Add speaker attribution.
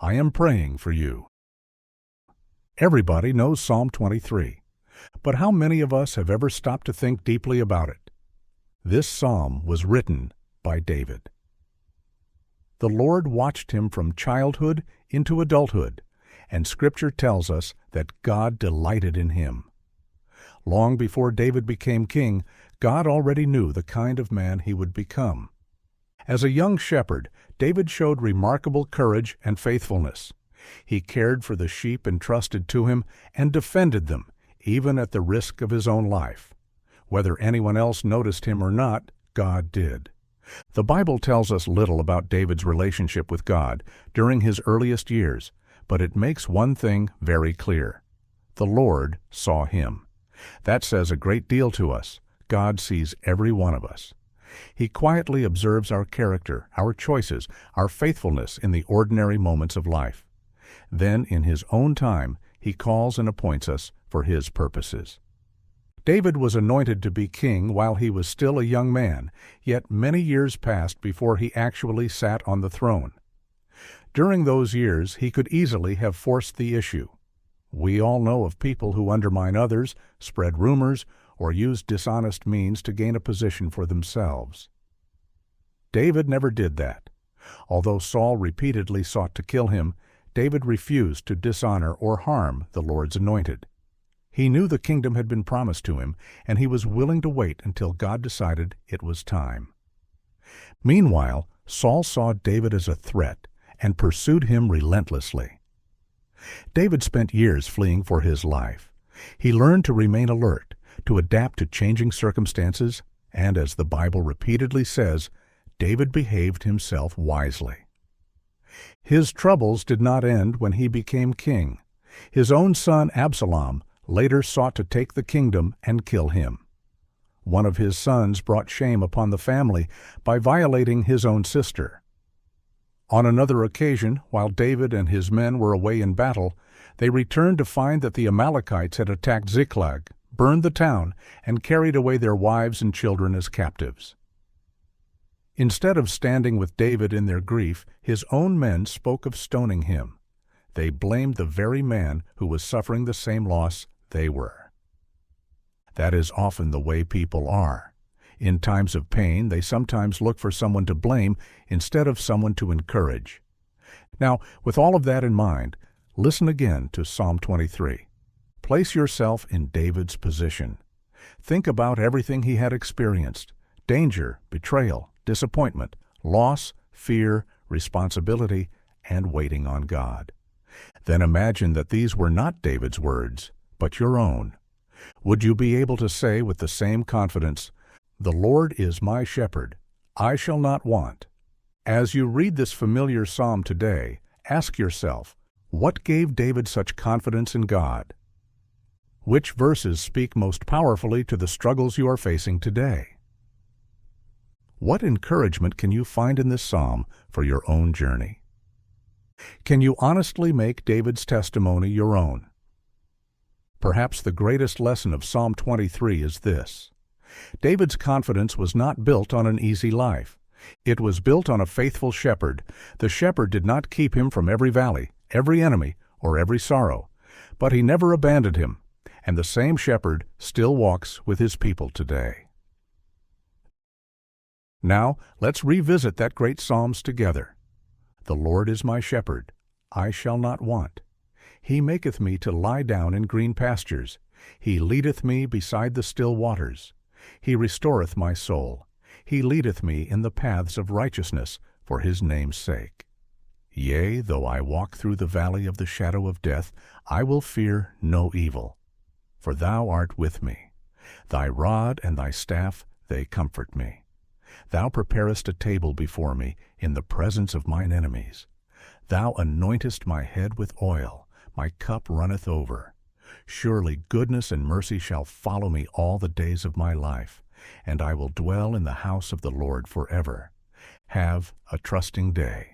Speaker 1: I am praying for you. Everybody knows Psalm 23, but how many of us have ever stopped to think deeply about it? This psalm was written by David. The Lord watched him from childhood into adulthood, and Scripture tells us that God delighted in him. Long before David became king, God already knew the kind of man he would become. As a young shepherd, David showed remarkable courage and faithfulness. He cared for the sheep entrusted to him and defended them, even at the risk of his own life. Whether anyone else noticed him or not, God did. The Bible tells us little about David's relationship with God during his earliest years, but it makes one thing very clear. The Lord saw him. That says a great deal to us. God sees every one of us. He quietly observes our character, our choices, our faithfulness in the ordinary moments of life. Then, in His own time, He calls and appoints us for His purposes. David was anointed to be king while he was still a young man, yet many years passed before he actually sat on the throne. During those years, he could easily have forced the issue. We all know of people who undermine others, spread rumors, or use dishonest means to gain a position for themselves. David never did that. Although Saul repeatedly sought to kill him, David refused to dishonor or harm the Lord's anointed. He knew the kingdom had been promised to him, and he was willing to wait until God decided it was time. Meanwhile, Saul saw David as a threat and pursued him relentlessly. David spent years fleeing for his life. He learned to remain alert, to adapt to changing circumstances, and as the Bible repeatedly says, David behaved himself wisely. His troubles did not end when he became king. His own son Absalom later sought to take the kingdom and kill him. One of his sons brought shame upon the family by violating his own sister. On another occasion, while David and his men were away in battle, they returned to find that the Amalekites had attacked Ziklag, burned the town, and carried away their wives and children as captives. Instead of standing with David in their grief, his own men spoke of stoning him. They blamed the very man who was suffering the same loss they were. That is often the way people are. In times of pain, they sometimes look for someone to blame instead of someone to encourage. Now, with all of that in mind, listen again to Psalm 23. Place yourself in David's position. Think about everything he had experienced: danger, betrayal, disappointment, loss, fear, responsibility, and waiting on God. Then imagine that these were not David's words, but your own. Would you be able to say with the same confidence, "The Lord is my shepherd, I shall not want"? As you read this familiar psalm today, ask yourself, what gave David such confidence in God? Which verses speak most powerfully to the struggles you are facing today? What encouragement can you find in this psalm for your own journey? Can you honestly make David's testimony your own? Perhaps the greatest lesson of Psalm 23 is this: David's confidence was not built on an easy life. It was built on a faithful shepherd. The shepherd did not keep him from every valley, every enemy, or every sorrow, but he never abandoned him, and the same shepherd still walks with his people today. Now, let's revisit that great Psalms together. The Lord is my shepherd, I shall not want. He maketh me to lie down in green pastures. He leadeth me beside the still waters. He restoreth my soul. He leadeth me in the paths of righteousness for His name's sake. Yea, though I walk through the valley of the shadow of death, I will fear no evil. For Thou art with me. Thy rod and Thy staff, they comfort me. Thou preparest a table before me in the presence of mine enemies. Thou anointest my head with oil, my cup runneth over. Surely goodness and mercy shall follow me all the days of my life, and I will dwell in the house of the Lord forever. Have a trusting day.